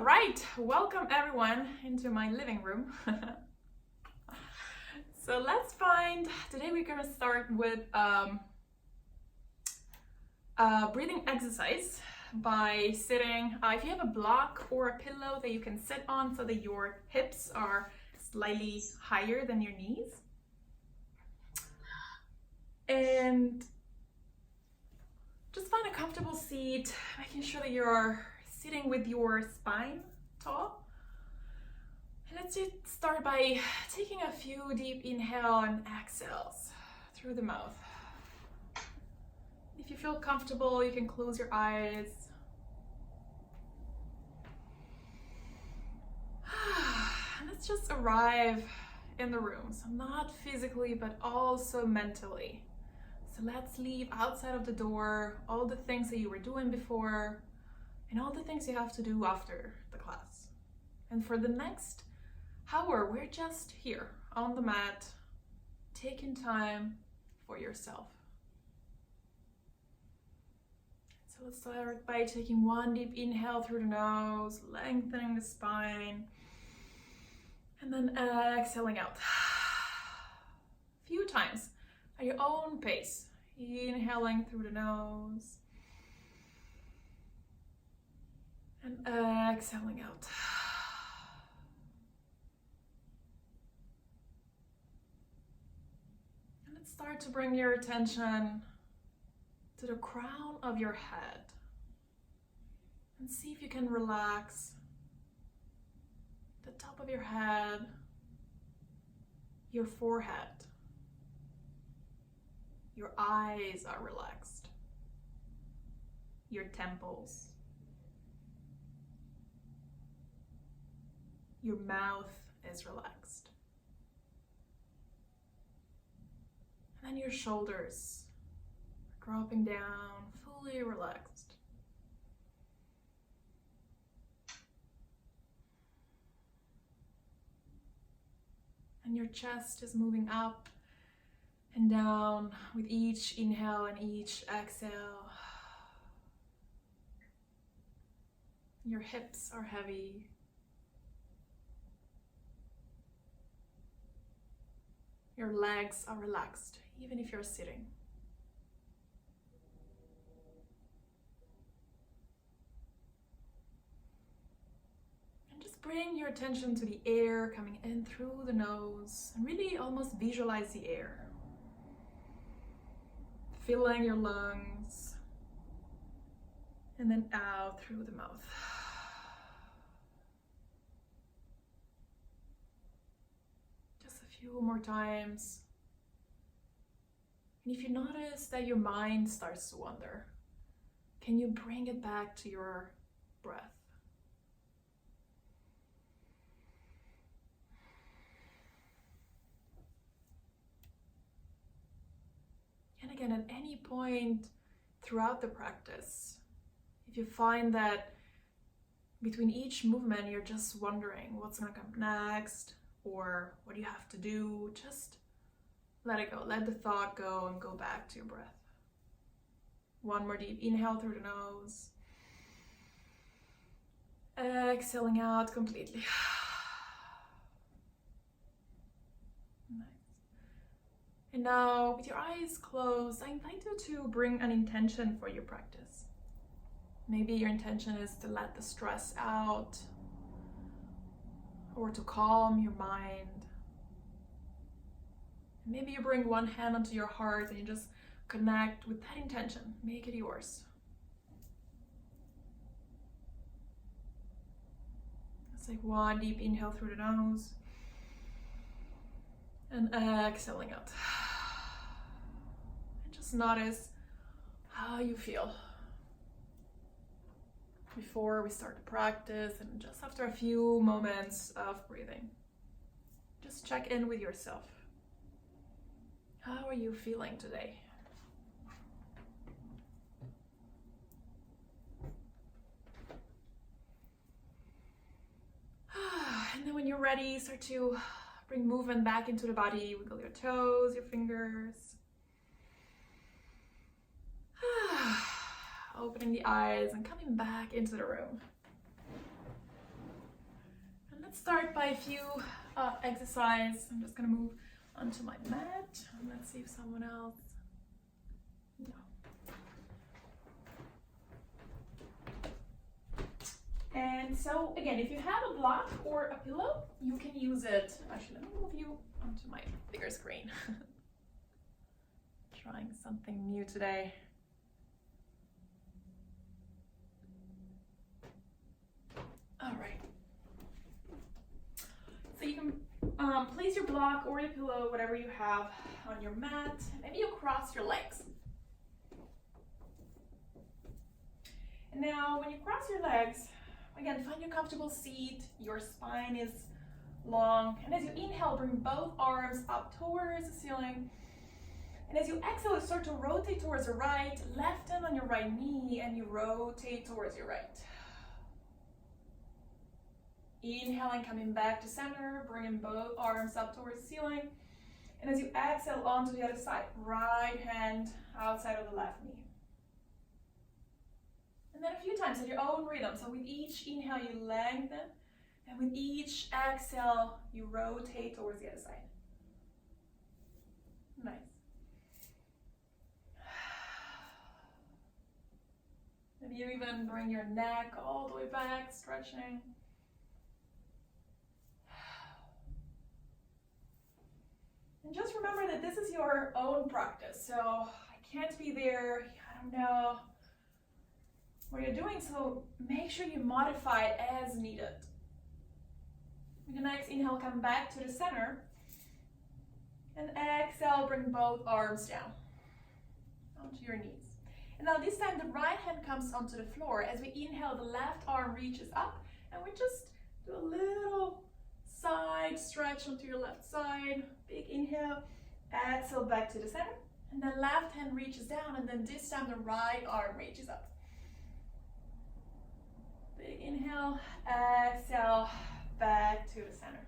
All right, welcome everyone into my living room. So let's find, today we're gonna start with a breathing exercise by sitting, if you have a block or a pillow that you can sit on so that your hips are slightly higher than your knees. And just find a comfortable seat, making sure that you're sitting with your spine tall. And let's just start by taking a few deep inhale and exhales through the mouth. If you feel comfortable, you can close your eyes. And let's just arrive in the room. So not physically, but also mentally. So let's leave outside of the door all the things that you were doing before and all the things you have to do after the class. And for the next hour, we're just here on the mat, taking time for yourself. So let's start by taking one deep inhale through the nose, lengthening the spine, and then exhaling out. A few times at your own pace. Inhaling through the nose and exhaling out. And let's start to bring your attention to the crown of your head and see if you can relax the top of your head, your forehead. Your eyes are relaxed. Your temples. Your mouth is relaxed. And then your shoulders are dropping down, fully relaxed. And your chest is moving up and down with each inhale and each exhale. Your hips are heavy. Your legs are relaxed, even if you're sitting. And just bring your attention to the air coming in through the nose and really almost visualize the air. Filling your lungs and then out through the mouth. Just a few more times. And if you notice that your mind starts to wander, can you bring it back to your breath? And again, at any point throughout the practice, if you find that between each movement you're just wondering what's going to come next or what you have to do, just let it go. Let the thought go and go back to your breath. One more deep inhale through the nose. Exhaling out completely. And now, with your eyes closed, I invite you to bring an intention for your practice. Maybe your intention is to let the stress out or to calm your mind. Maybe you bring one hand onto your heart and you just connect with that intention. Make it yours. Let's take one deep inhale through the nose and exhaling out. And just notice how you feel before we start the practice and just after a few moments of breathing. Just check in with yourself. How are you feeling today? And then when you're ready, start to bring movement back into the body. Wiggle your toes, your fingers. Opening the eyes and coming back into the room. let's start by a few exercise. I'm just gonna move onto my mat. Let's see if someone else. No. And so again, if you have a block or a pillow, you can use it. Actually, let me move you onto my bigger screen. Trying something new today. All right. So you can place your block or your pillow, whatever you have, on your mat. Maybe you cross your legs. And now when you cross your legs, again, find your comfortable seat. Your spine is long. And as you inhale, bring both arms up towards the ceiling. And as you exhale, you start to rotate towards the right, left hand on your right knee, and you rotate towards your right. Inhaling, coming back to center, bringing both arms up towards the ceiling. And as you exhale onto the other side, right hand outside of the left knee. And then a few times at your own rhythm. So with each inhale, you lengthen. And with each exhale, you rotate towards the other side. Nice. Maybe you even bring your neck all the way back, stretching. And just remember that this is your own practice. So I can't be there. I don't know what you're doing. So make sure you modify it as needed. With the next inhale, come back to the center. And exhale, bring both arms down onto your knees. And now this time the right hand comes onto the floor. As we inhale, the left arm reaches up. And we just do a little side stretch onto your left side. Big inhale. Exhale back to the center. And then left hand reaches down. And then this time the right arm reaches up. Big inhale. Exhale back to the center.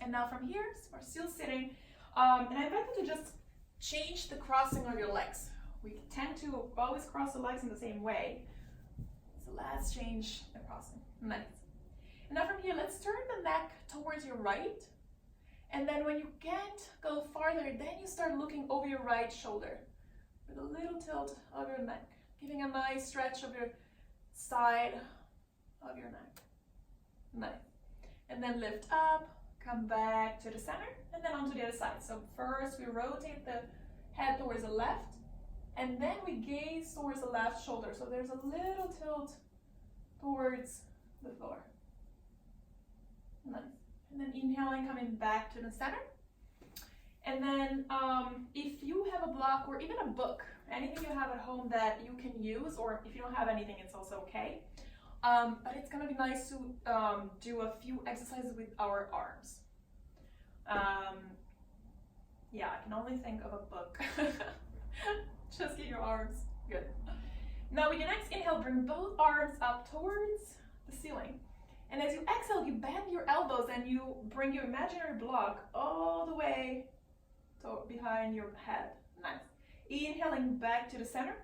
And now from here, so we're still sitting. And I invite you to just change the crossing of your legs. We tend to always cross the legs in the same way. So let's change the crossing. Nice. And now from here, let's turn the neck towards your right. And then when you can't go farther, then you start looking over your right shoulder with a little tilt of your neck, giving a nice stretch of your side of your neck. Nice. And then lift up, come back to the center, and then onto the other side. So first we rotate the head towards the left, and then we gaze towards the left shoulder. So there's a little tilt towards the floor. Nice. And then inhaling, coming back to the center. And then if you have a block or even a book, anything you have at home that you can use, or if you don't have anything, it's also okay. But it's gonna be nice to do a few exercises with our arms. Yeah, I can only think of a book. Just get your arms. Good. Now with your next inhale, bring both arms up towards the ceiling. And as you exhale, you bend your elbows and you bring your imaginary block all the way to behind your head. Nice. Inhaling back to the center.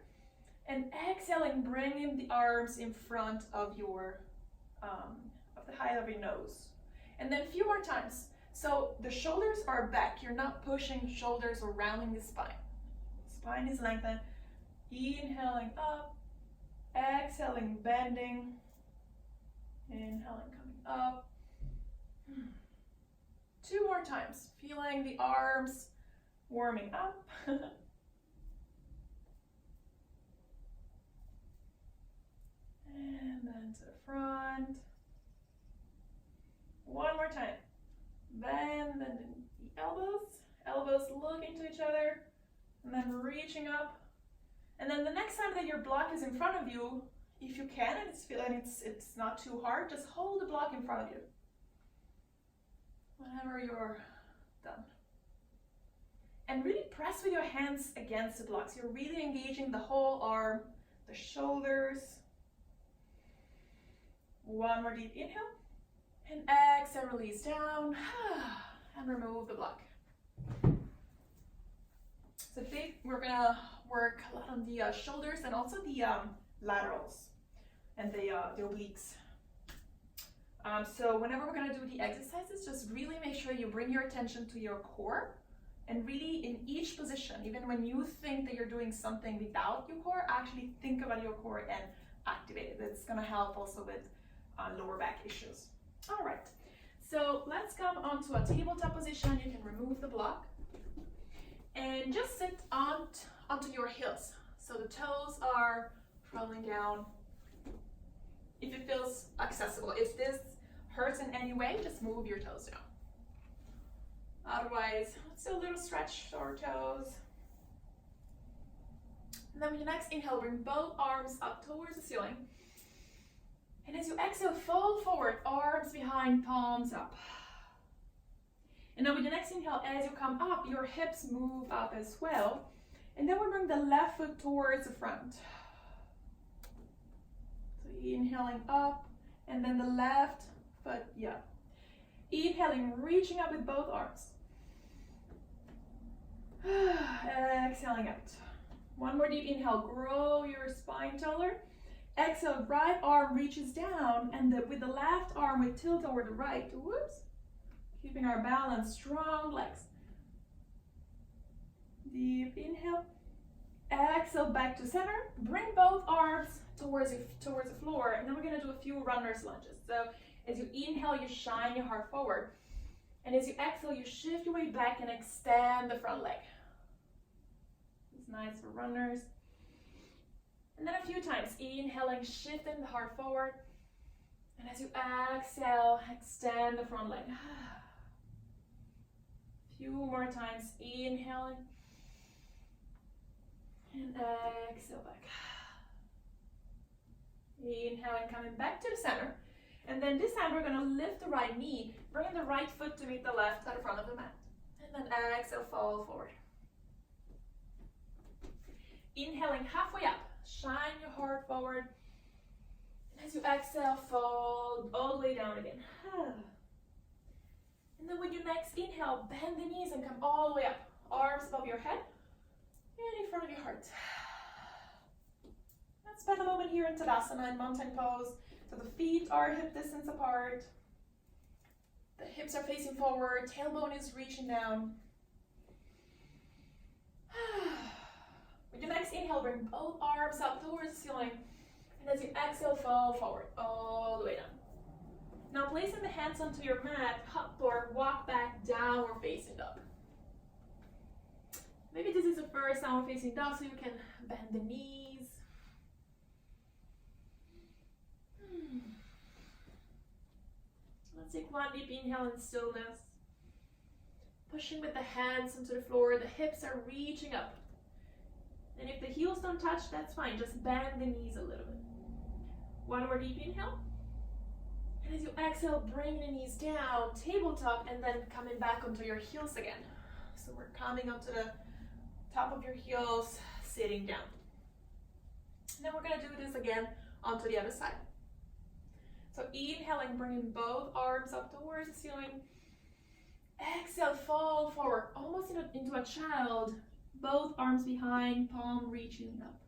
And exhaling, bringing the arms in front of your, of the height of your nose. And then a few more times. So the shoulders are back. You're not pushing shoulders or rounding the spine. Spine is lengthened. Inhaling up. Exhaling, bending. Inhaling, coming up. 2 more times. Feeling the arms warming up. And then to the front. 1 more time. Bend the elbows. Elbows look into each other. And then reaching up. And then the next time that your block is in front of you, if you can, and it's not too hard, just hold the block in front of you. Whenever you're done. And really press with your hands against the blocks. You're really engaging the whole arm, the shoulders. 1 more deep inhale. And exhale, release down. And remove the block. So today we're gonna work a lot on the shoulders and also the laterals and the obliques. So whenever we're gonna do the exercises, just really make sure you bring your attention to your core, and really in each position, even when you think that you're doing something without your core, actually think about your core and activate it. It's gonna help also with lower back issues. All right, so let's come onto a tabletop position. You can remove the block and just sit onto your heels. So the toes are rolling down. If it feels accessible, if this hurts in any way, just move your toes down. Otherwise, let's do a little stretch to our toes. And then with your next inhale, bring both arms up towards the ceiling. And as you exhale, fold forward, arms behind, palms up. And then with the next inhale, as you come up, your hips move up as well. And then we bring the left foot towards the front. So inhaling up, and then the left foot, yeah. Inhaling, reaching up with both arms. Exhaling out. One more deep inhale, grow your spine taller. Exhale, right arm reaches down, and with the left arm we tilt toward the right. Whoops. Keeping our balance, strong legs. Deep inhale. Exhale, back to center. Bring both arms towards the floor, and then we're gonna do a few runner's lunges. So as you inhale, you shine your heart forward. And as you exhale, you shift your weight back and extend the front leg. It's nice for runners. And then a few times, inhaling, shifting the heart forward. And as you exhale, extend the front leg. A few more times, inhaling. And exhale back. Inhaling, coming back to the center. And then this time we're gonna lift the right knee, bring the right foot to meet the left at the front of the mat. And then exhale, fall forward. Inhaling halfway up, shine your heart forward. And as you exhale, fold all the way down again. And then with your next inhale, bend the knees and come all the way up. Arms above your head and in front of your heart. Let's spend a moment here in Tadasana in mountain pose. So the feet are hip distance apart. The hips are facing forward, tailbone is reaching down. With your next inhale, bring both arms up towards the ceiling. And as you exhale, fall forward, all the way down. Now placing the hands onto your mat, hop or walk back, downward facing dog. Maybe this is the first downward facing dog, so you can bend the knees. Let's take one deep inhale in stillness. Pushing with the hands into the floor, the hips are reaching up. And if the heels don't touch, that's fine. Just bend the knees a little bit. One more deep inhale. And as you exhale, bring the knees down, tabletop, and then coming back onto your heels again. So we're coming up to the top of your heels, sitting down. And then we're gonna do this again onto the other side. So inhaling, bringing both arms up towards the ceiling. Exhale, fall forward, almost into a child. Both arms behind, palm reaching up.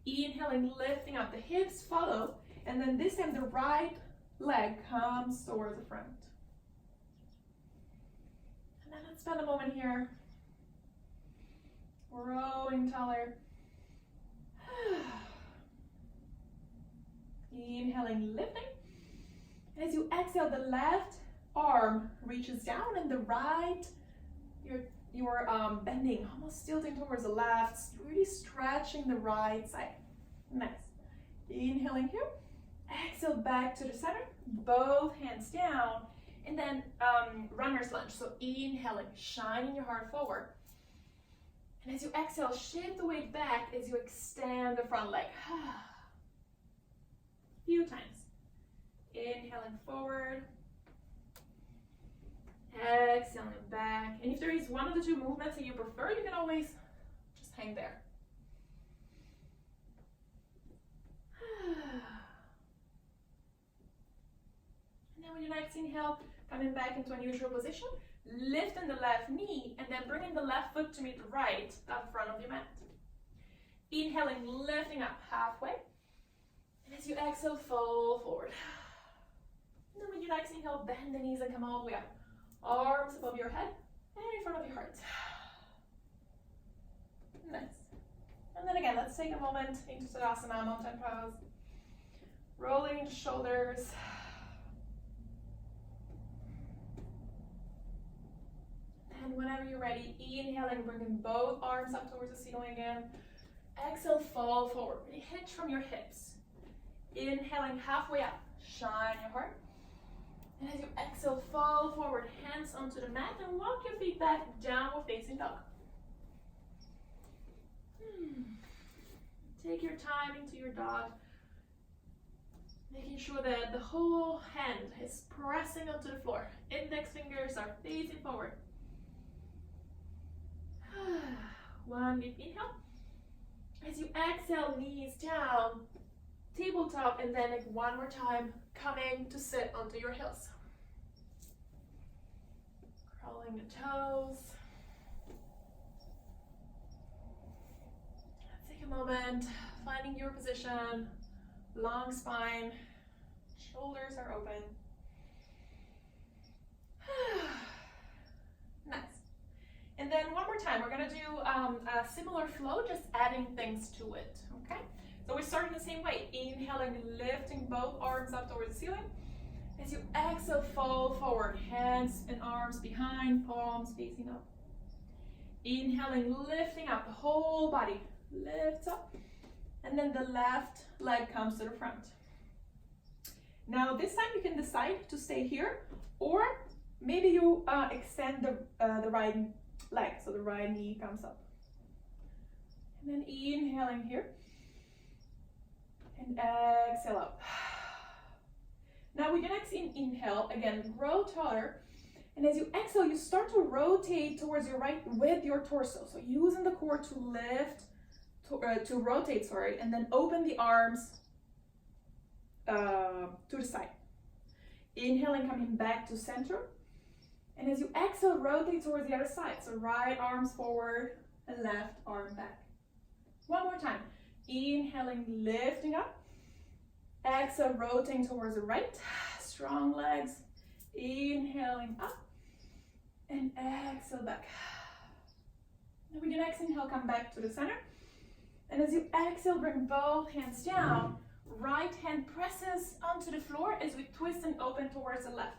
Inhaling, lifting up, the hips follow, and then this time the right leg comes towards the front. And then let's spend a moment here, growing taller. Inhaling, lifting. And as you exhale, the left arm reaches down and the right, you're bending, almost tilting towards the left, really stretching the right side. Nice. Inhaling here. Exhale back to the center, both hands down, and then runner's lunge. So inhaling, shining your heart forward. And as you exhale, shift the weight back as you extend the front leg. Few times. Inhaling forward. Exhaling back. And if there is one of the two movements that you prefer, you can always just hang there. And then with your next inhale, coming back into a neutral position, lifting the left knee and then bringing the left foot to meet the right at the front of your mat. Inhaling, lifting up halfway. And as you exhale, fall forward. And then with your next inhale, bend the knees and come all the way up. Arms above your head and in front of your heart. Nice. And then again, let's take a moment into Tadasana, mountain pose. Rolling the shoulders. And whenever you're ready, inhaling, bringing both arms up towards the ceiling again. Exhale, fall forward. Really hitch from your hips. Inhaling halfway up, shine your heart. And as you exhale, fall forward, hands onto the mat, and walk your feet back, downward facing dog. Take your time into your dog, making sure that the whole hand is pressing onto the floor. Index fingers are facing forward. One deep inhale. As you exhale, knees down, tabletop, and then one more time, coming to sit onto your heels. Crawling the toes. Take a moment, finding your position, long spine, shoulders are open. Nice. And then one more time, we're gonna do a similar flow, just adding things to it, okay? So we're starting the same way, inhaling, lifting both arms up towards the ceiling. As you exhale, fall forward, hands and arms behind, palms facing up. Inhaling, lifting up, the whole body lifts up. And then the left leg comes to the front. Now this time you can decide to stay here, or maybe you extend the right leg, so the right knee comes up. And then inhaling here. And exhale up. Now with your next inhale, again, grow taller. And as you exhale, you start to rotate towards your right with your torso. So using the core to lift, to rotate, sorry, and then open the arms to the side. Inhaling, coming back to center. And as you exhale, rotate towards the other side. So right arms forward and left arm back. One more time. Inhaling, lifting up. Exhale, rotating towards the right. Strong legs. Inhaling up. And exhale back. And with your next inhale, come back to the center. And as you exhale, bring both hands down. Right hand presses onto the floor as we twist and open towards the left.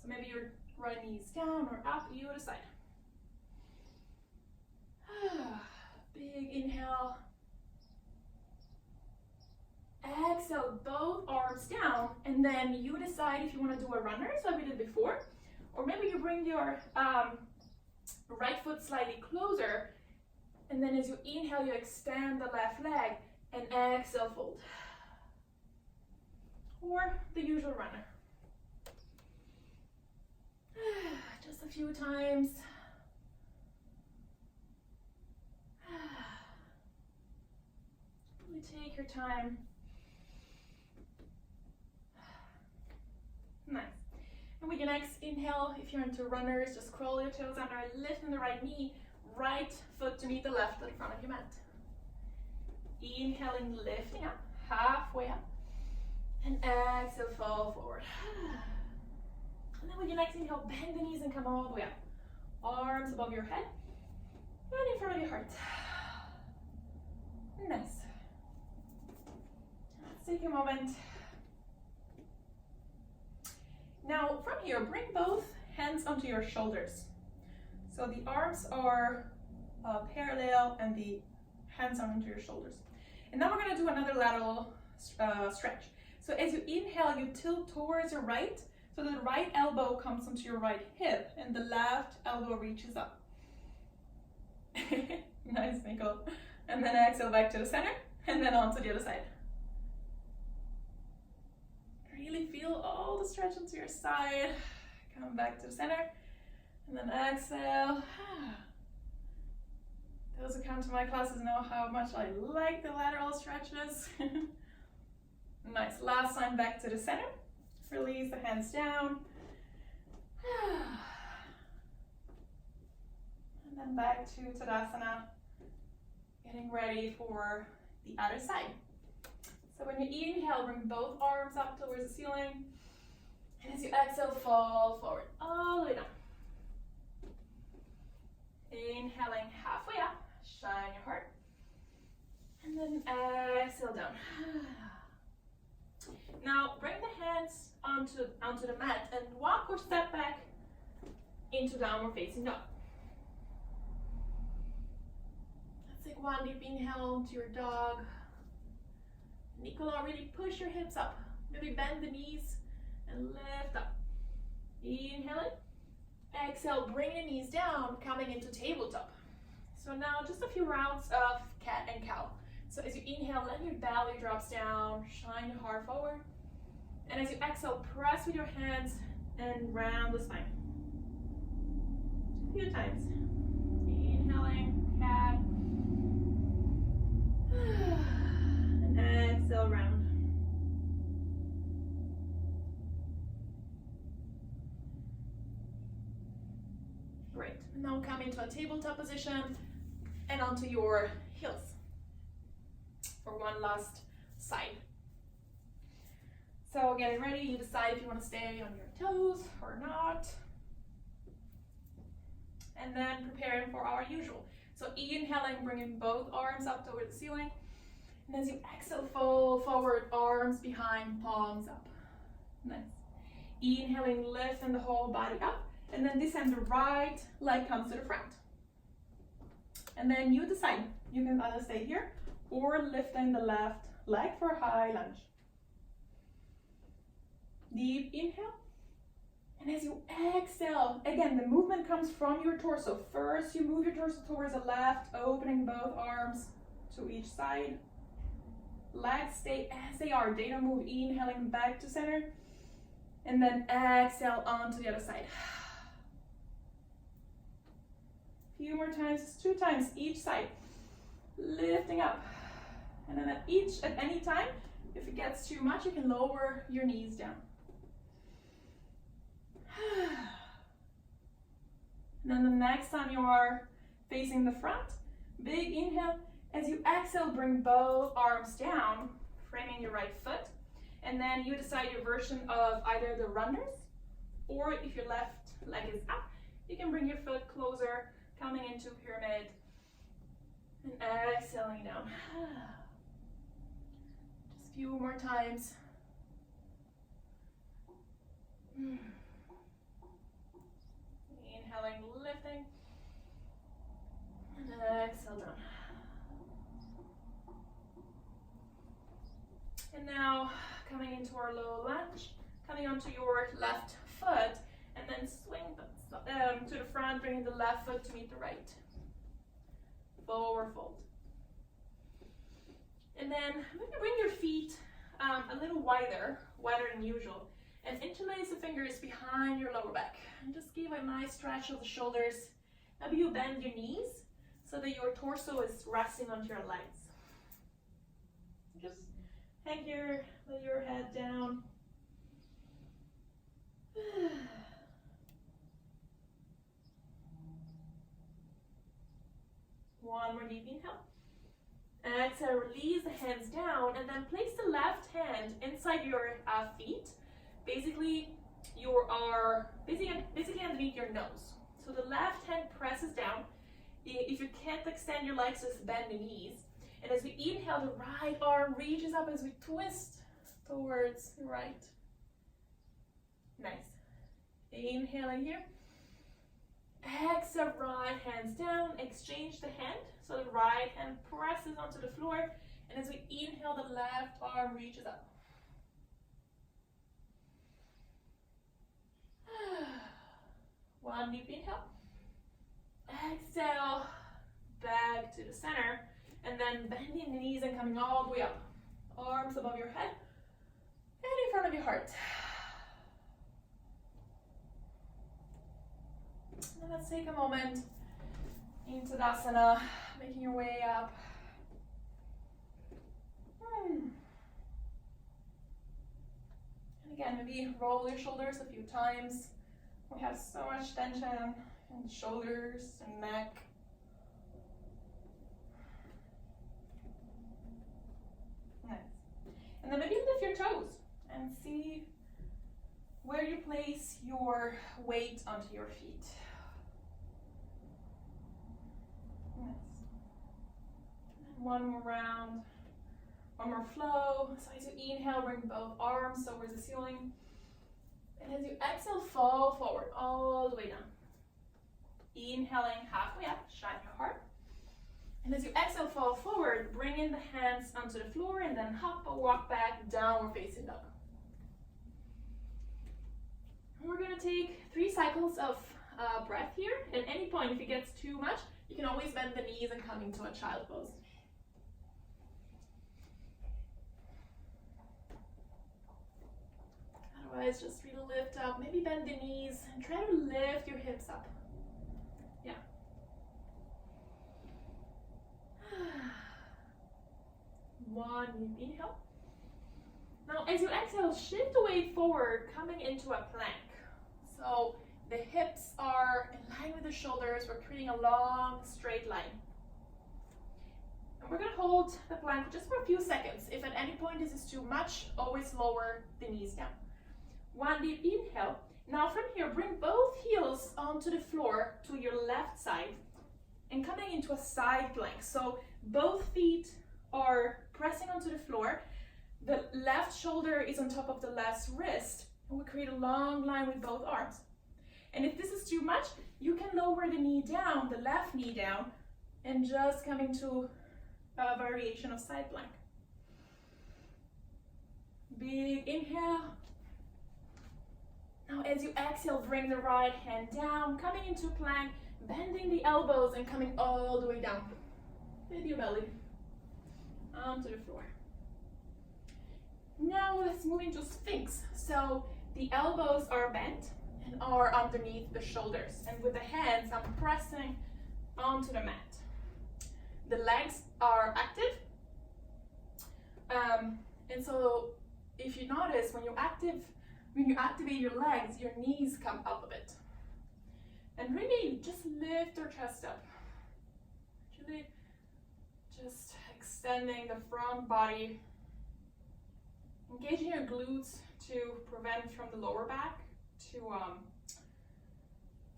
So maybe your right knee is down or up, you decide. Big inhale. Exhale, both arms down, and then you decide if you want to do a runner, like we did before, or maybe you bring your right foot slightly closer, and then as you inhale, you extend the left leg, and exhale, fold. Or the usual runner. Just a few times. Really take your time. Nice. And with your next inhale, if you're into runners, just curl your toes under, lifting the right knee, right foot to meet the left in front of your mat. Inhaling, lifting up, halfway up. And exhale, fall forward. And then with your next inhale, bend the knees and come all the way up. Arms above your head and in front of your heart. Nice. Let's take a moment. Now from here, bring both hands onto your shoulders. So the arms are parallel and the hands are onto your shoulders. And now we're going to do another lateral stretch. So as you inhale, you tilt towards your right, so the right elbow comes onto your right hip and the left elbow reaches up. Nice, Nicole. And then exhale back to the center and then on to the other side. Really feel all the stretch onto your side. Come back to the center and then exhale. Those who come to my classes know how much I like the lateral stretches. Nice, last time back to the center. Release the hands down. And then back to Tadasana. Getting ready for the other side. So when you inhale, bring both arms up towards the ceiling. And as you exhale, fall forward, all the way down. Inhaling halfway up, shine your heart. And then exhale down. Now bring the hands onto the mat and walk or step back into downward facing dog. Let's take one deep inhale to your dog. Nicola, really push your hips up. Maybe bend the knees and lift up. Inhaling. Exhale, bring the knees down, coming into tabletop. So now just a few rounds of cat and cow. So as you inhale, let your belly drops down, shine your heart forward. And as you exhale, press with your hands and round the spine. A few times. Inhaling, cat. And exhale, round. Great. Now come into a tabletop position and onto your heels for one last side. So getting ready, you decide if you want to stay on your toes or not. And then preparing for our usual. So inhaling, bringing both arms up toward the ceiling. And as you exhale, fold forward, arms behind, palms up. Nice. Inhaling, lifting the whole body up. And then descend the right leg comes to the front. And then you decide, you can either stay here or lifting the left leg for a high lunge. Deep inhale. And as you exhale, again, the movement comes from your torso. First, you move your torso towards the left, opening both arms to each side. Legs stay as they are. They don't move. Inhaling back to center. And then exhale onto the other side. Few more times, 2 times each side. Lifting up. And then at any time, if it gets too much, you can lower your knees down. And then the next time you are facing the front, big inhale. As you exhale, bring both arms down, framing your right foot. And then you decide your version of either the runners, or if your left leg is up, you can bring your foot closer, coming into pyramid, and exhaling down. Just a few more times. Inhaling, lifting, and exhale down. And now coming into our low lunge, coming onto your left foot, and then swing to the front, bringing the left foot to meet the right. Forward fold. And then maybe bring your feet a little wider than usual, and interlace the fingers behind your lower back. And just give a nice stretch of the shoulders. Maybe you bend your knees so that your torso is resting onto your legs. Just hang here, lay your head down. One more deep inhale. Exhale, release the hands down, and then place the left hand inside your feet. Basically, you are basically underneath your nose. So the left hand presses down. If you can't extend your legs, just bend the knees. And as we inhale, the right arm reaches up as we twist towards the right. Nice. Inhaling here. Exhale, right hands down. Exchange the hand. So the right hand presses onto the floor. And as we inhale, the left arm reaches up. One deep inhale. Exhale, back to the center. And then bending the knees and coming all the way up. Arms above your head and in front of your heart. And let's take a moment into Tadasana, making your way up. And again, maybe roll your shoulders a few times. We have so much tension in the shoulders and neck. Nice. And then maybe lift your toes and see where you place your weight onto your feet. Nice. And one more round, one more flow. So as you inhale, bring both arms towards the ceiling. And as you exhale, fall forward all the way down. Inhaling halfway up, shine your heart. And as you exhale, fall forward, bring in the hands onto the floor and then hop or walk back, downward facing dog. And we're gonna take 3 cycles of breath here. At any point, if it gets too much, you can always bend the knees and come into a child pose. Otherwise, just really lift up, maybe bend the knees and try to lift your hips up. Yeah. One deep inhale. Now, as you exhale, shift the weight forward, coming into a plank. So the hips are in line with the shoulders. We're creating a long, straight line. And we're gonna hold the plank just for a few seconds. If at any point this is too much, always lower the knees down. One deep inhale. Now from here, bring both heels onto the floor to your left side and coming into a side plank. So both feet are pressing onto the floor. The left shoulder is on top of the left wrist, and we create a long line with both arms. And if this is too much, you can lower the knee down, the left knee down, and just come into a variation of side plank. Big inhale. Now as you exhale, bring the right hand down, coming into plank, bending the elbows and coming all the way down with your belly onto the floor. Now let's move into Sphinx. So the elbows are bent and are underneath the shoulders. And with the hands, I'm pressing onto the mat. The legs are active. And so if you notice, when you activate your legs, your knees come up a bit. And really just lift your chest up. Really just extending the front body. Engaging your glutes to prevent from the lower back to go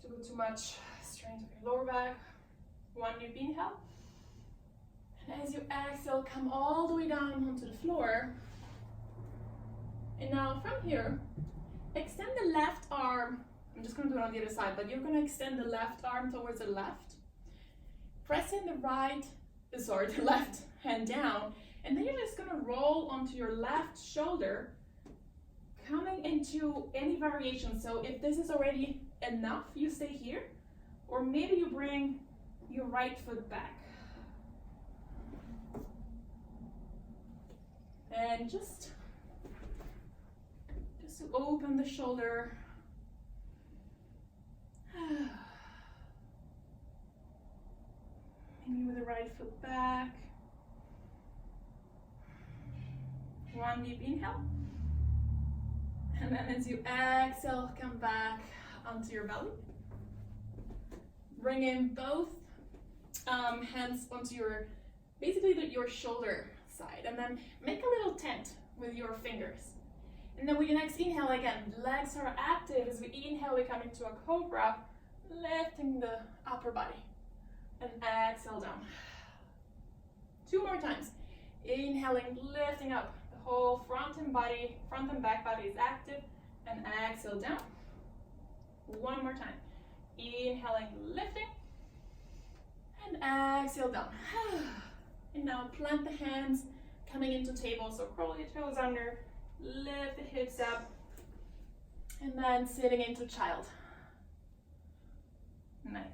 too much strain to your lower back. One deep inhale. And as you exhale, come all the way down onto the floor. And now from here, extend the left arm. I'm just going to do it on the other side, but you're going to extend the left arm towards the left. Pressing the left hand down. And then you're just going to roll onto your left shoulder, coming into any variation. So if this is already enough, you stay here, or maybe you bring your right foot back. And just to open the shoulder. Maybe with the right foot back. One deep inhale. And then as you exhale, come back onto your belly. Bring in both hands onto your shoulder side. And then make a little tent with your fingers. And then with your next inhale, again, legs are active. As we inhale, we come into a cobra, lifting the upper body. And exhale down. 2 more times. Inhaling, lifting up. The whole front and back body is active. And exhale down. 1 more time. Inhaling, lifting. And exhale down. And now plant the hands, coming into table. So curl your toes under, lift the hips up. And then sitting into child. Nice.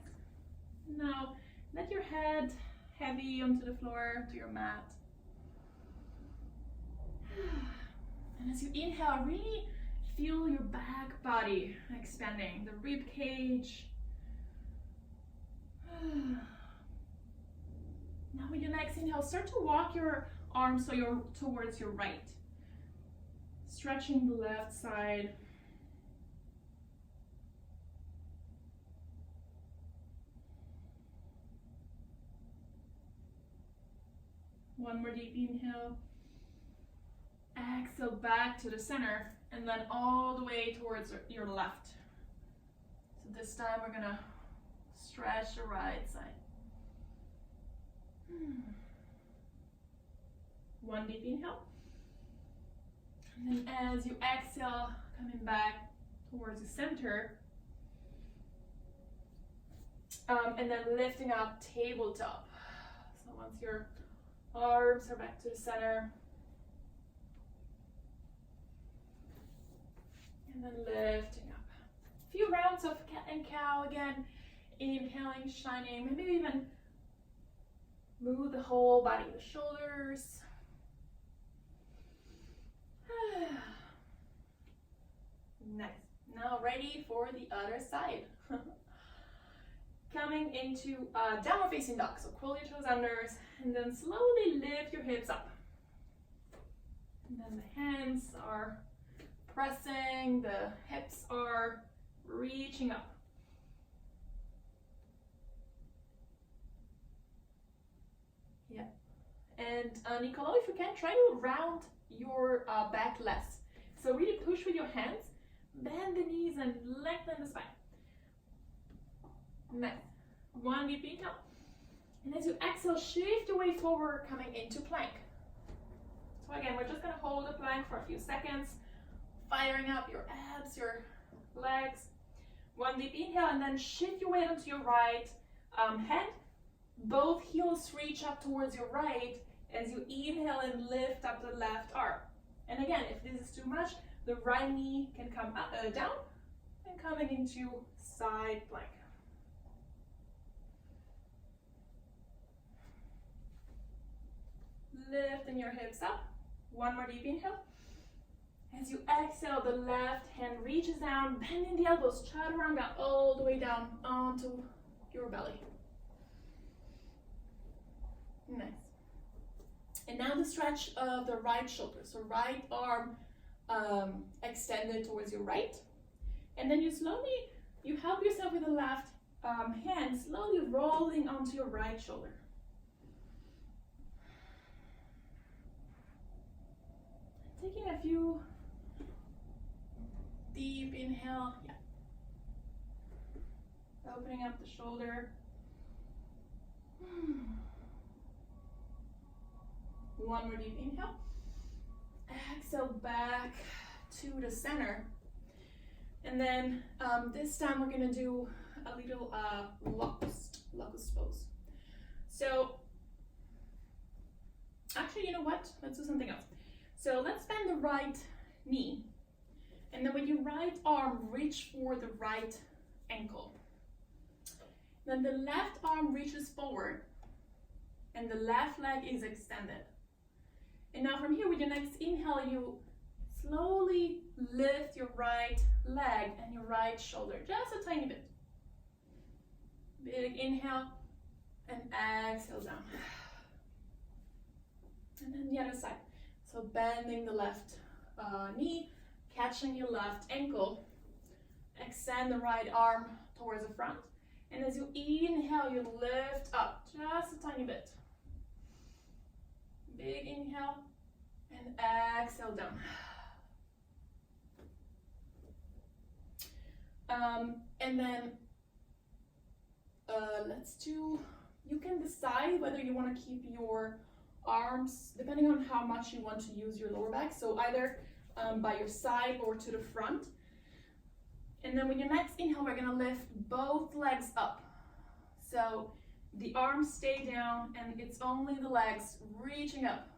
Now, let your head heavy onto the floor, to your mat. And as you inhale, really feel your back body expanding, the rib cage. Now with your next inhale, start to walk your arms so you're towards your right. Stretching the left side. One more deep inhale. Exhale back to the center. and then all the way towards your left. So this time we're gonna stretch the right side. One deep inhale. And then as you exhale, coming back towards the center. And then lifting up tabletop. So once your arms are back to the center. And then lifting up. A few rounds of cat and cow again. Inhaling, shining, maybe even move the whole body, the shoulders. Nice. Now ready for the other side. Coming into downward facing dog. So curl your toes under and then slowly lift your hips up. And then the hands are pressing, the hips are reaching up. Yeah. And Nicolo, if you can, try to round your back less. So really push with your hands, bend the knees and lengthen the spine. Nice. One deep inhale. And as you exhale, shift your way forward, coming into plank. So again, we're just gonna hold the plank for a few seconds, firing up your abs, your legs. One deep inhale, and then shift your weight onto your right hand. Both heels reach up towards your right as you inhale and lift up the left arm. And again, if this is too much, the right knee can come up, down and coming into side plank. Lifting your hips up. One more deep inhale. As you exhale, the left hand reaches down, bending the elbows, chaturanga all the way down onto your belly. Nice. And now the stretch of the right shoulder. So right arm extended towards your right. And then you help yourself with the left hand, slowly rolling onto your right shoulder. Taking a few deep inhale, yeah. Opening up the shoulder. One more deep inhale. Exhale back to the center. And then this time we're gonna do a little locust pose. So, actually, you know what? Let's do something else. So let's bend the right knee. And then with your right arm, reach for the right ankle. Then the left arm reaches forward and the left leg is extended. And now from here, with your next inhale, you slowly lift your right leg and your right shoulder, just a tiny bit. Big inhale and exhale down. And then the other side. So bending the left knee, catching your left ankle, extend the right arm towards the front. And as you inhale, you lift up just a tiny bit. Big inhale and exhale down. And then you can decide whether you want to keep your arms, depending on how much you want to use your lower back. So either by your side or to the front. And then with your next inhale, we're gonna lift both legs up. So the arms stay down and it's only the legs reaching up.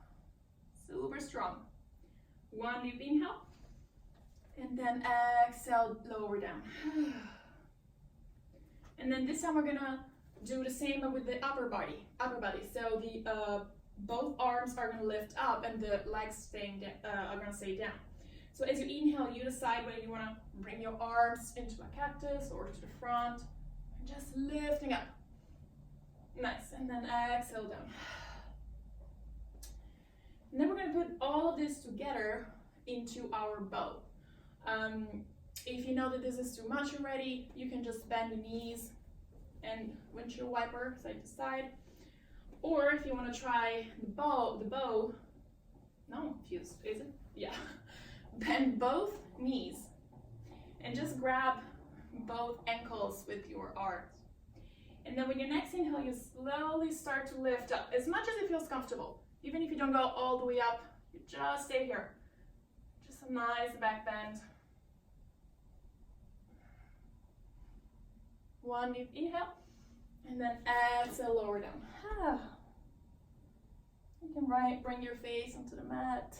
Super strong. One deep inhale. And then exhale, lower down. And then this time we're gonna do the same but with the upper body. So the both arms are gonna lift up and the legs are gonna stay down. So as you inhale, you decide whether you wanna bring your arms into a cactus or to the front. And just lifting up. Nice, and then exhale down. And then we're gonna put all of this together into our bow. If you know that this is too much already, you can just bend the knees and windshield wiper side to side. Or if you want to try the bow, no, fused, is it? Yeah. Bend both knees and just grab both ankles with your arms. And then with your next inhale, you slowly start to lift up as much as it feels comfortable. Even if you don't go all the way up, you just stay here. Just a nice back bend. One deep inhale, and then exhale, lower down. You can bring your face onto the mat.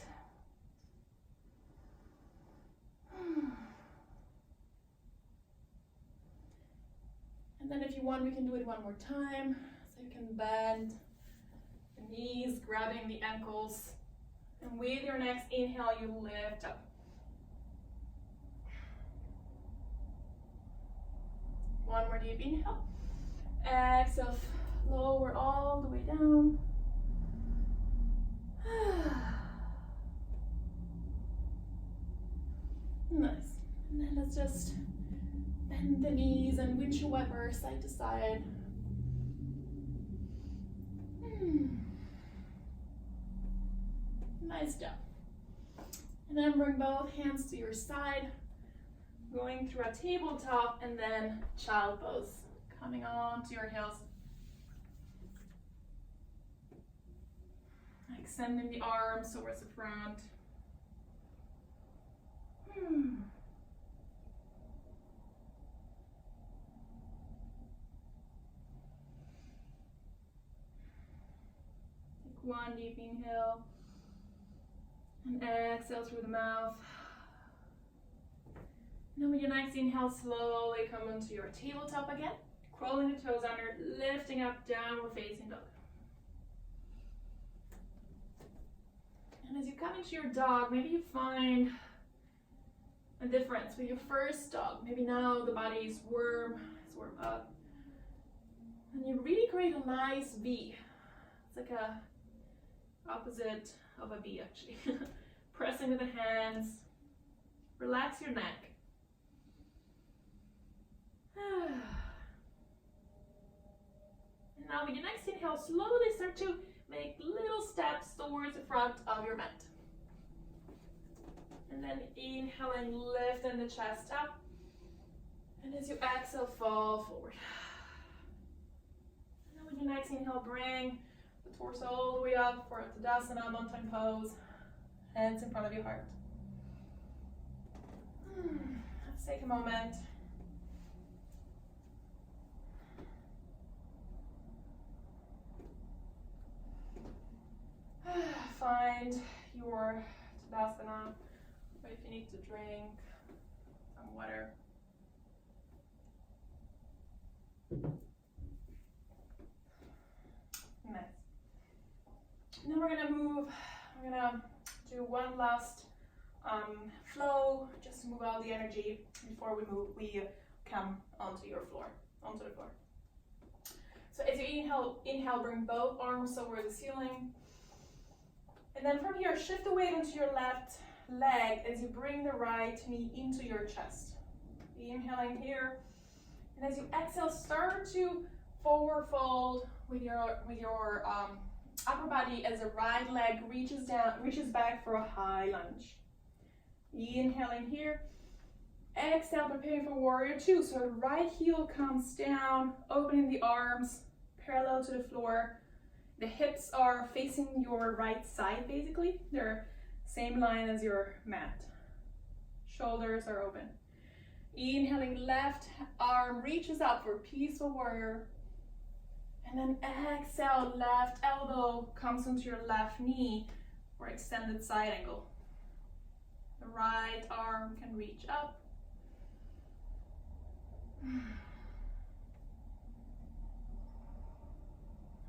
And then if you want, we can do it one more time. So you can bend the knees, grabbing the ankles. And with your next inhale, you lift up. One more deep inhale. Exhale, lower all the way down. Nice. And then let's just bend the knees and whichever side to side. Nice job. And then bring both hands to your side, going through a tabletop, and then child pose, coming on to your heels. Extending the arms towards the front. Take one deep inhale and exhale through the mouth. Now with your next inhale, slowly come onto your tabletop again, crawling the toes under, lifting up, downward facing dog. And as you come into your dog, maybe you find a difference with your first dog. Maybe now the body is warm up. And you really create a nice V. It's like a opposite of a V actually. Pressing with the hands. Relax your neck. And now with your next inhale, slowly start to make little steps towards the front of your mat. And then inhaling, lifting the chest up. And as you exhale, fall forward. And then with your next inhale, bring the torso all the way up for a Tadasana, mountain pose. Hands in front of your heart. Let's take a moment. Find your Tadasana, or if you need to drink some water. Nice. Now we're gonna do one last flow, just to move all the energy before we come onto the floor. So as you inhale, bring both arms over the ceiling. And then from here, shift the weight onto your left leg as you bring the right knee into your chest. Inhaling here. And as you exhale, start to forward fold with your upper body as the right leg reaches back for a high lunge. Inhaling here. Exhale, preparing for warrior two. So the right heel comes down, opening the arms parallel to the floor. The hips are facing your right side, basically. They're same line as your mat. Shoulders are open. Inhaling, left arm reaches up for peaceful warrior. And then exhale, left elbow comes onto your left knee for extended side angle. The right arm can reach up.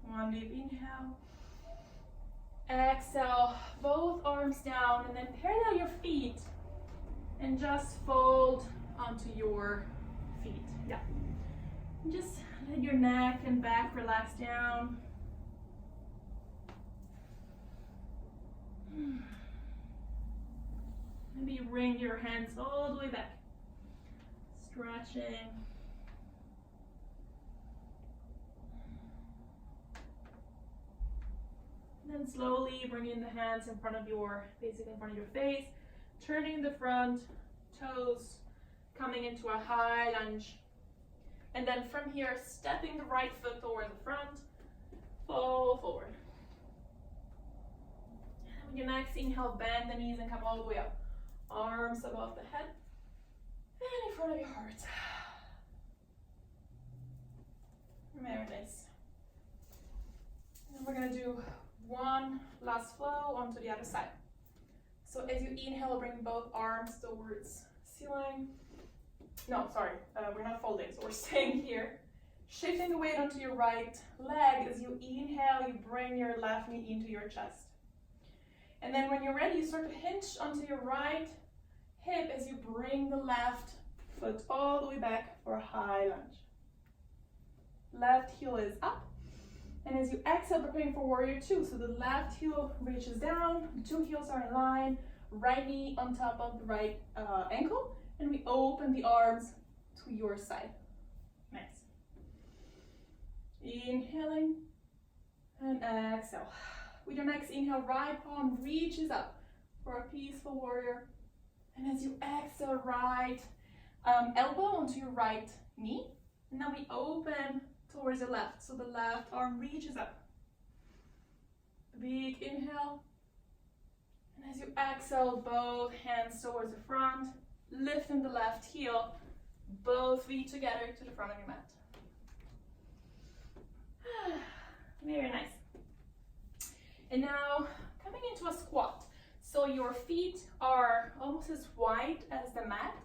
One deep inhale. Exhale, both arms down, and then parallel your feet and just fold onto your feet. Yeah. And just let your neck and back relax down. Maybe bring your hands all the way back. Stretching. Then slowly bring in the hands in front of your face. turning the front toes, coming into a high lunge. And then from here, stepping the right foot toward the front, fall forward. And with your next inhale, bend the knees and come all the way up. Arms above the head and in front of your heart. Very nice. And we're gonna do one last flow onto the other side. So as you inhale, bring both arms towards ceiling. No, sorry, we're not folding, so we're staying here. Shifting the weight onto your right leg. As you inhale, you bring your left knee into your chest. And then when you're ready, you start to hinge onto your right hip as you bring the left foot all the way back for a high lunge. Left heel is up. And as you exhale, preparing for warrior two. So the left heel reaches down, the two heels are in line, right knee on top of the right ankle, and we open the arms to your side. Nice. Inhaling and exhale. With your next inhale, right palm reaches up for a peaceful warrior. And as you exhale, right elbow onto your right knee. And now we open towards the left. So the left arm reaches up. Big inhale. And as you exhale, both hands towards the front, lifting the left heel, both feet together to the front of your mat. Very nice. And now coming into a squat. So your feet are almost as wide as the mat,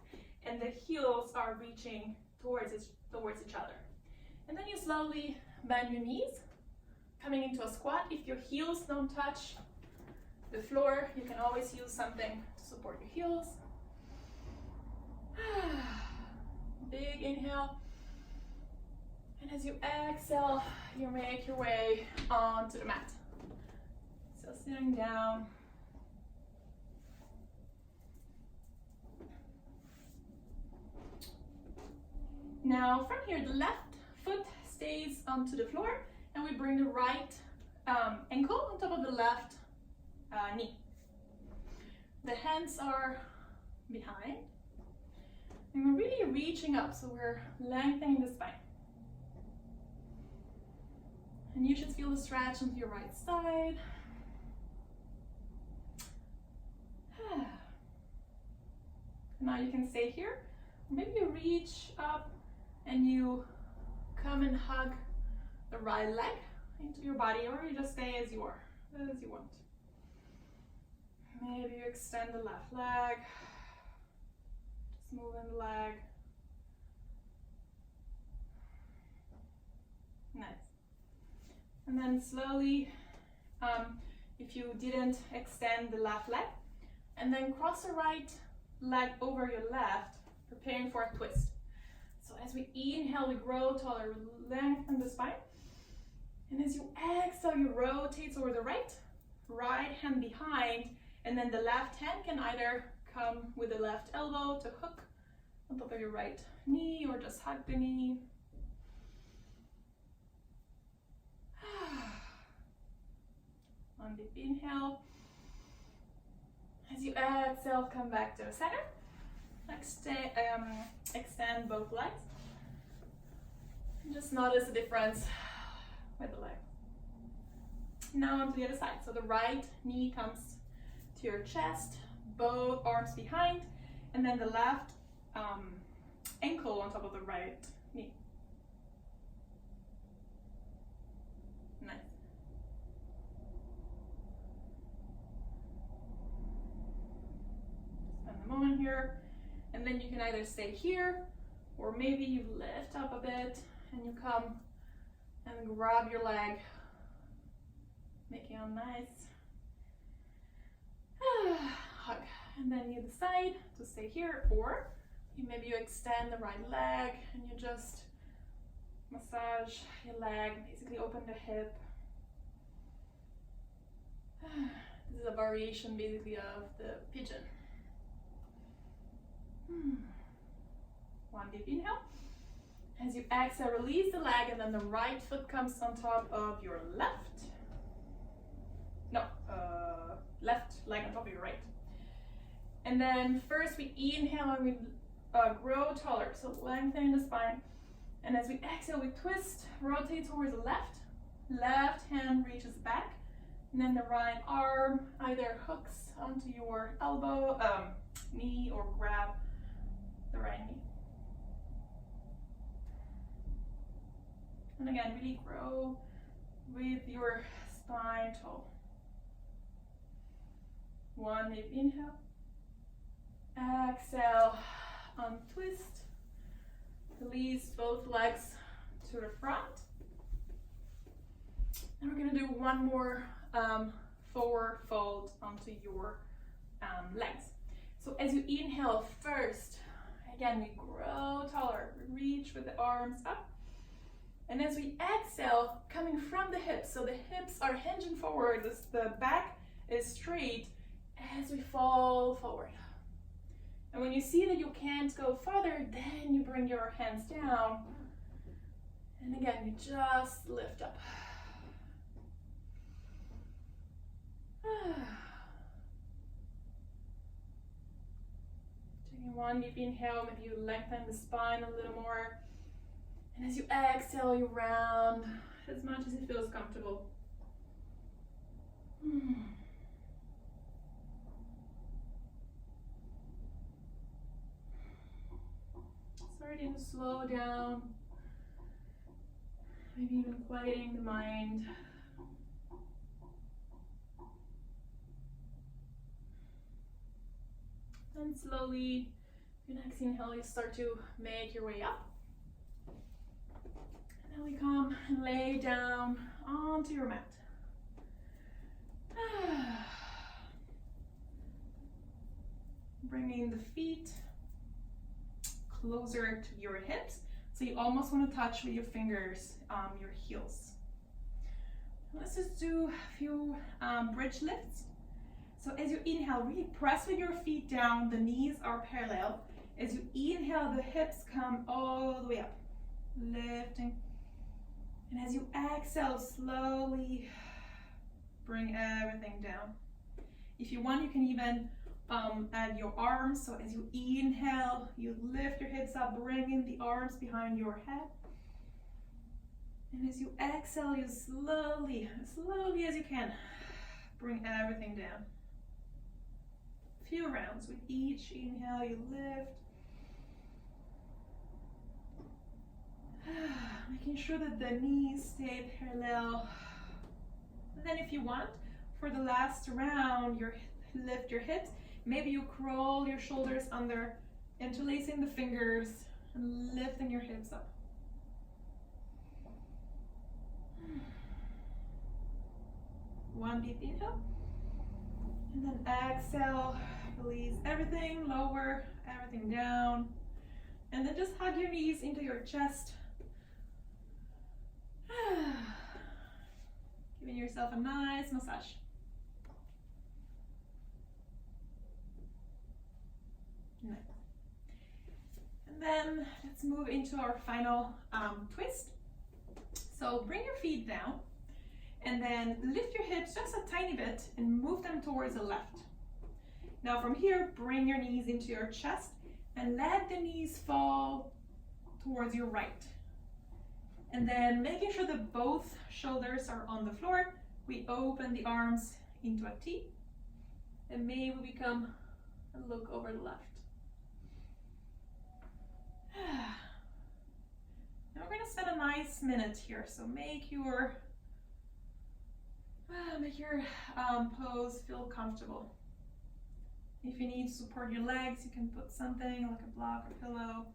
and the heels are reaching towards each other. And then you slowly bend your knees, coming into a squat. If your heels don't touch the floor, you can always use something to support your heels. Big inhale. And as you exhale, you make your way onto the mat. So sitting down. Now from here, the left foot stays onto the floor, and we bring the right ankle on top of the left knee. The hands are behind, and we're really reaching up, so we're lengthening the spine. And you should feel the stretch onto your right side. Now you can stay here. Maybe you reach up and you come and hug the right leg into your body, or you just stay as you are, as you want. Maybe you extend the left leg, just moving the leg. Nice. And then slowly, if you didn't extend the left leg, and then cross the right leg over your left, preparing for a twist. So as we inhale, we grow taller, lengthen the spine. And as you exhale, you rotate over the right hand behind, and then the left hand can either come with the left elbow to hook on top of your right knee, or just hug the knee. One deep inhale. As you exhale, come back to the center. Extend both legs. And just notice the difference with the leg. Now onto the other side. So the right knee comes to your chest, both arms behind, and then the left ankle on top of the right knee. Nice. Spend a moment here. And then you can either stay here, or maybe you lift up a bit and you come and grab your leg, making a nice hug. And then you decide to stay here, or maybe you extend the right leg and you just massage your leg, basically open the hip. This is a variation basically of the pigeon. One deep inhale. As you exhale, release the leg, and then the right foot comes on top of your left. Left leg on top of your right. And then first we inhale and we grow taller, so lengthening the spine. And as we exhale, we twist, rotate towards the left. Left hand reaches back. And then the right arm either hooks onto your elbow, knee, or grab the right knee. And again, really grow with your spine tall. One deep inhale. Exhale, untwist. Release both legs to the front. And we're gonna do one more forward fold onto your legs. So as you inhale first, again, we grow taller. We reach with the arms up. And as we exhale, coming from the hips, so the hips are hinging forward, the back is straight as we fall forward. And when you see that you can't go farther, then you bring your hands down. And again, you just lift up. Taking one deep inhale, maybe you lengthen the spine a little more. And as you exhale, you round as much as it feels comfortable. Starting to slow down, maybe even quieting the mind. And slowly, your next inhale, you start to make your way up. And then we come and lay down onto your mat. Bringing the feet closer to your hips, so you almost want to touch with your fingers your heels. Let's just do a few bridge lifts. So as you inhale, really press with your feet down, the knees are parallel. As you inhale, the hips come all the way up, lifting. And as you exhale, slowly bring everything down. If you want, you can even add your arms. So as you inhale, you lift your hips up, bringing the arms behind your head. And as you exhale, you slowly as you can, bring everything down. A few rounds. With each inhale, you lift. Making sure that the knees stay parallel. And then if you want, for the last round, you lift your hips. Maybe you crawl your shoulders under, interlacing the fingers and lifting your hips up. One deep inhale. And then exhale, release everything, lower everything down. And then just hug your knees into your chest. Giving yourself a nice massage. Nice. And then let's move into our final twist. So bring your feet down and then lift your hips just a tiny bit and move them towards the left. Now from here, bring your knees into your chest and let the knees fall towards your right. And then making sure that both shoulders are on the floor, we open the arms into a T. And maybe we come and look over the left. Now we're gonna spend a nice minute here. So make your pose feel comfortable. If you need to support your legs, you can put something like a block or pillow.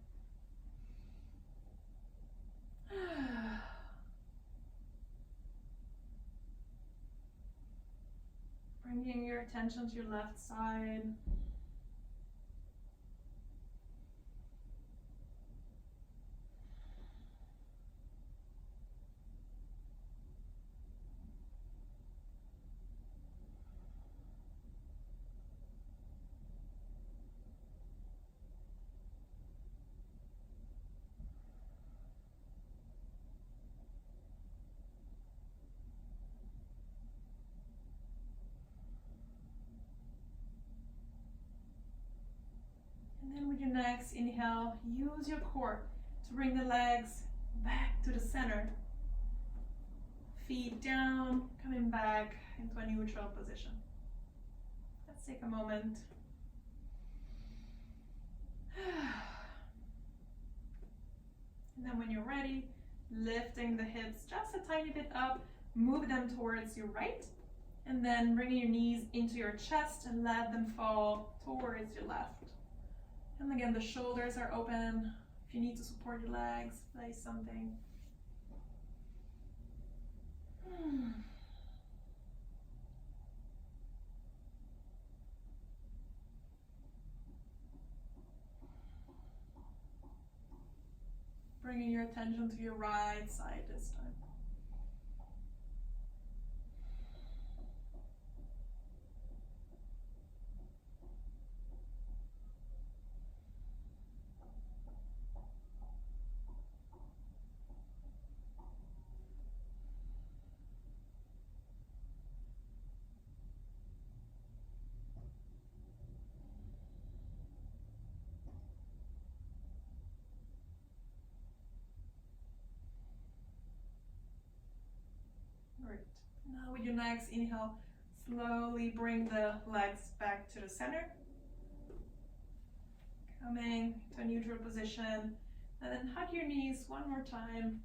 Bringing your attention to your left side. your next inhale, use your core to bring the legs back to the center. Feet down, coming back into a neutral position. Let's take a moment. And then when you're ready, lifting the hips just a tiny bit up, move them towards your right, and then bringing your knees into your chest and let them fall towards your left. And again, the shoulders are open. If you need to support your legs, place something. Bringing your attention to your right side this time. Great. Now with your next inhale, slowly bring the legs back to the center. Coming to a neutral position. And then hug your knees one more time.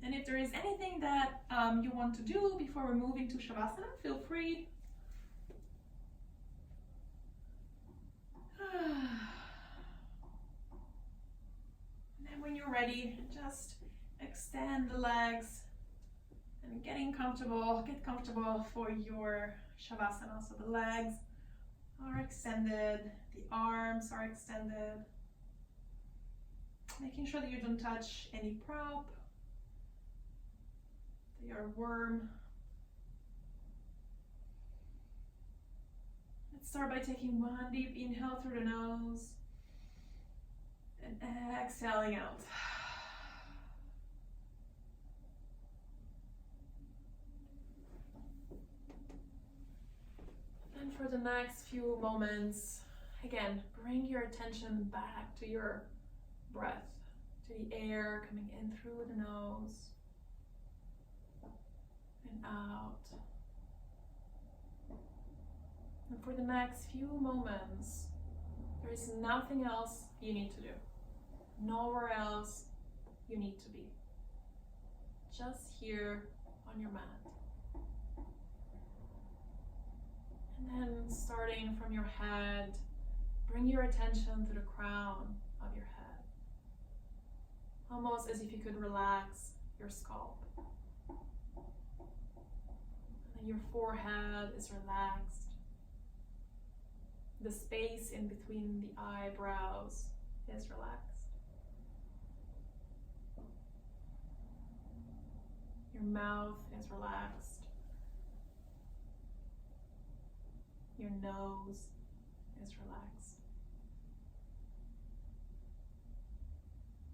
And if there is anything that you want to do before we're moving to Shavasana, feel free. And then when you're ready, just extend the legs and get comfortable for your Shavasana. So the legs are extended, the arms are extended. Making sure that you don't touch any prop, that you're warm. Let's start by taking one deep inhale through the nose and exhaling out. And for the next few moments, again, bring your attention back to your breath, to the air coming in through the nose and out. And for the next few moments, there is nothing else you need to do. Nowhere else you need to be. Just here on your mat. And then starting from your head, bring your attention to the crown of your head. Almost as if you could relax your scalp. And then your forehead is relaxed. The space in between the eyebrows is relaxed. Your mouth is relaxed. Your nose is relaxed.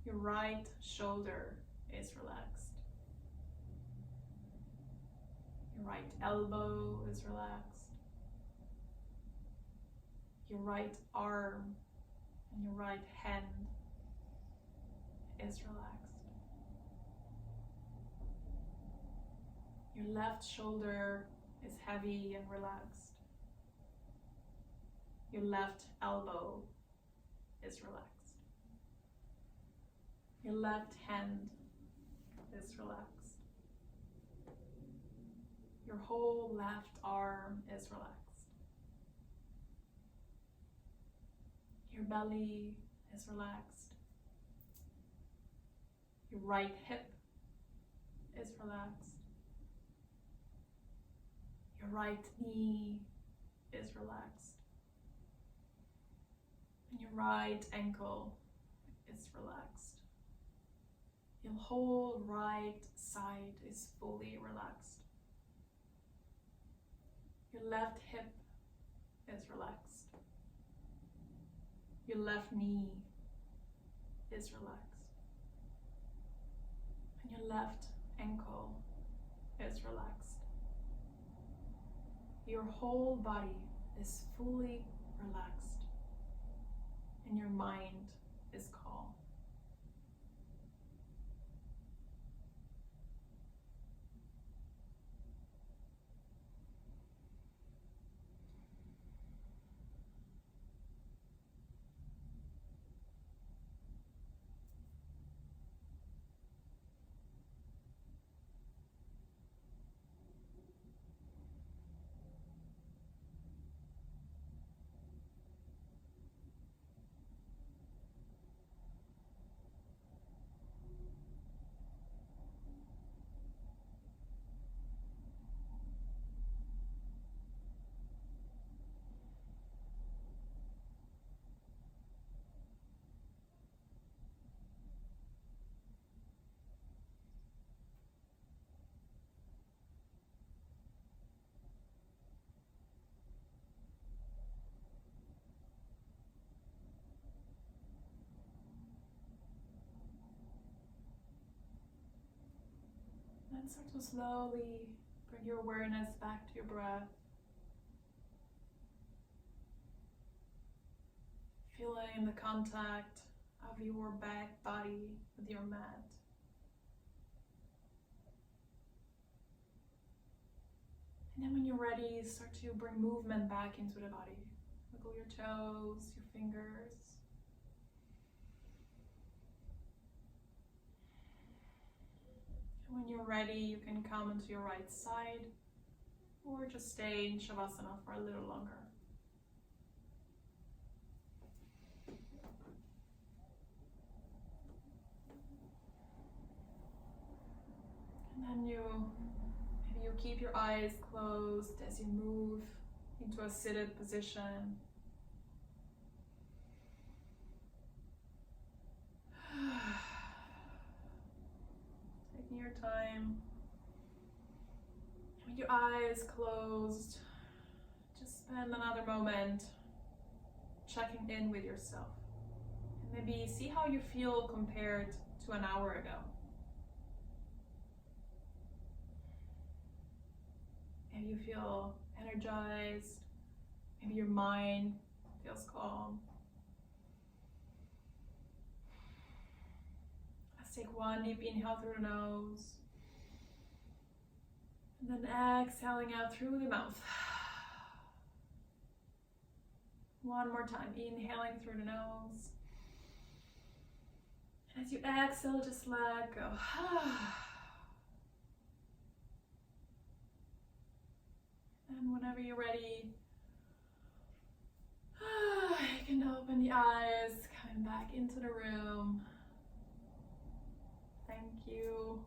Your right shoulder is relaxed. Your right elbow is relaxed. Your right arm and your right hand is relaxed. Your left shoulder is heavy and relaxed. Your left elbow is relaxed. Your left hand is relaxed. Your whole left arm is relaxed. Your belly is relaxed. Your right hip is relaxed. Your right knee is relaxed. And your right ankle is relaxed. Your whole right side is fully relaxed. Your left hip is relaxed. Your left knee is relaxed. And your left ankle is relaxed. Your whole body is fully relaxed. and your mind is calm. And start to slowly bring your awareness back to your breath. Feeling the contact of your back body with your mat. And then when you're ready, start to bring movement back into the body. Wiggle your toes, your fingers. And when you're ready, you can come into your right side or just stay in Shavasana for a little longer. And then maybe you keep your eyes closed as you move into a seated position. Taking your time. With your eyes closed, just spend another moment checking in with yourself. And maybe see how you feel compared to an hour ago. Maybe you feel energized. Maybe your mind feels calm. Let's take one deep inhale through the nose. And then exhaling out through the mouth. One more time, inhaling through the nose. As you exhale, just let go. And whenever you're ready, you can open the eyes, coming back into the room. Thank you.